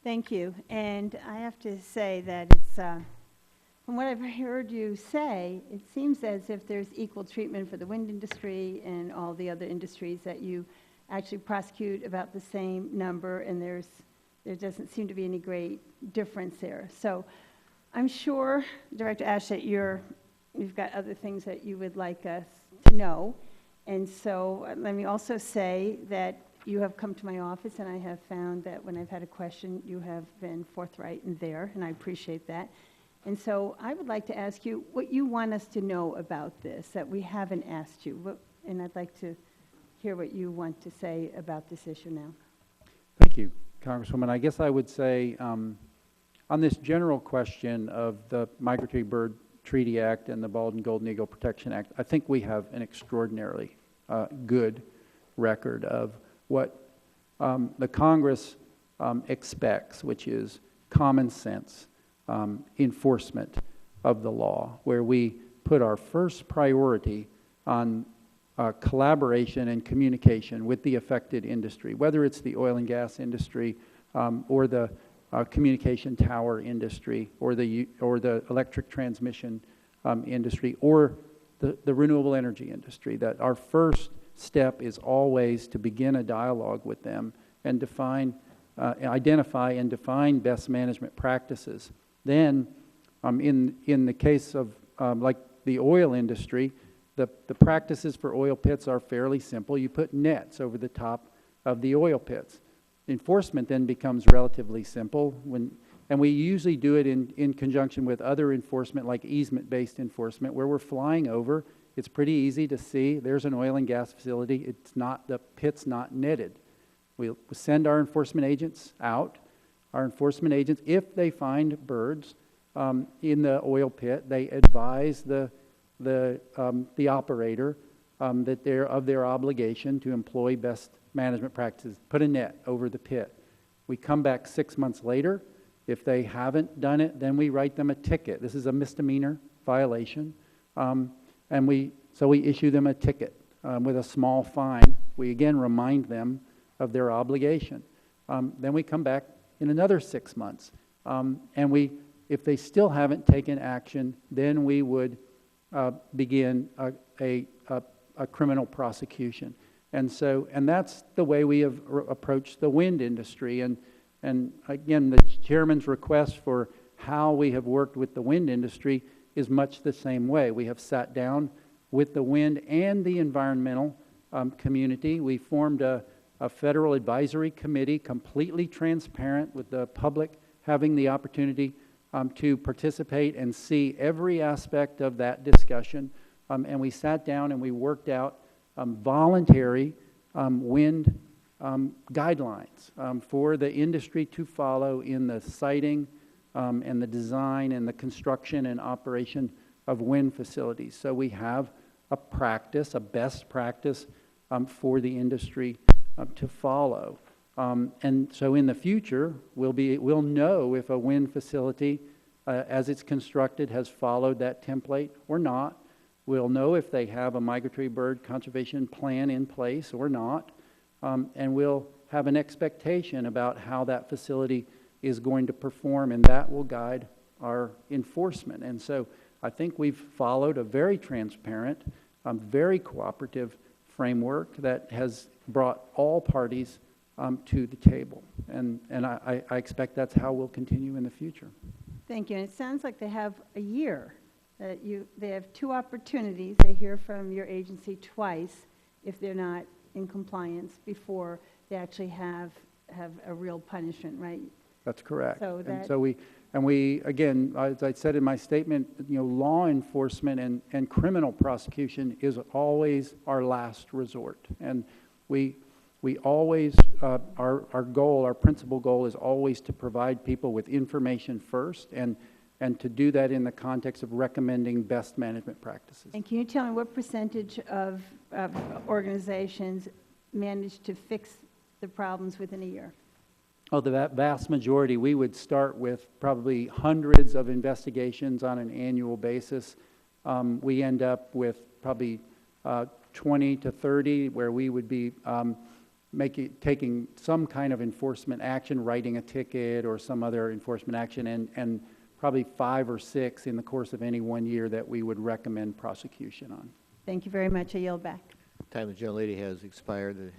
Thank you. And I have to say that it's, from what I've heard you say, it seems as if there's equal treatment for the wind industry and all the other industries, that you actually prosecute about the same number, and there doesn't seem to be any great difference there. So I'm sure, Director Ash, that you've got other things that you would like us to know. And so let me also say that you have come to my office, and I have found that when I've had a question, you have been forthright and there, and I appreciate that. And so I would like to ask you what you want us to know about this that we haven't asked you. And I'd like to hear what you want to say about this issue now. Thank you, Congresswoman. I guess I would say on this general question of the Migratory Bird Treaty Act and the Bald and Golden Eagle Protection Act, I think we have an extraordinarily good record of what the Congress expects, which is common sense enforcement of the law, where we put our first priority on collaboration and communication with the affected industry, whether it's the oil and gas industry or the communication tower industry or the electric transmission industry or the renewable energy industry. That our first step is always to begin a dialogue with them and identify and define best management practices. Then, in the case of like the oil industry, the practices for oil pits are fairly simple. You put nets over the top of the oil pits. Enforcement then becomes relatively simple, and we usually do it in conjunction with other enforcement like easement-based enforcement, where we're flying over. It's pretty easy to see there's an oil and gas facility. The pit's not netted. We'll send our enforcement agents out. Our enforcement agents, if they find birds in the oil pit, they advise the operator that they're of their obligation to employ best management practices. Put a net over the pit. We come back 6 months later. If they haven't done it, then we write them a ticket. This is a misdemeanor violation. And we issue them a ticket with a small fine. We again remind them of their obligation. Then we come back in another 6 months. And if they still haven't taken action, then we would begin a criminal prosecution. And that's the way we have approached the wind industry. And again, the chairman's request for how we have worked with the wind industry is much the same way. We have sat down with the wind and the environmental community. We formed a federal advisory committee, completely transparent, with the public having the opportunity to participate and see every aspect of that discussion. And we sat down and we worked out voluntary wind guidelines for the industry to follow in the siting and the design and the construction and operation of wind facilities. So we have a practice, a best practice for the industry to follow. And so in the future, we'll know if a wind facility, as it's constructed, has followed that template or not. We'll know if they have a migratory bird conservation plan in place or not. And we'll have an expectation about how that facility is going to perform, and that will guide our enforcement. And so I think we've followed a very transparent, very cooperative framework that has brought all parties to the table. And I expect that's how we'll continue in the future. Thank you. And it sounds like they have a year. They have 2 opportunities. They hear from your agency twice if they're not in compliance before they actually have a real punishment, right? That's correct. So we again, as I said in my statement, law enforcement and criminal prosecution is always our last resort. And we always, our goal, our principal goal is always to provide people with information first, and to do that in the context of recommending best management practices. And can you tell me what percentage of organizations manage to fix the problems within a year? Oh, the vast majority. We would start with probably hundreds of investigations on an annual basis. We end up with probably 20 to 30 where we would be taking some kind of enforcement action, writing a ticket or some other enforcement action, and probably 5 or 6 in the course of any 1 year that we would recommend prosecution on. Thank you very much. I yield back. Time the gentlelady has expired. The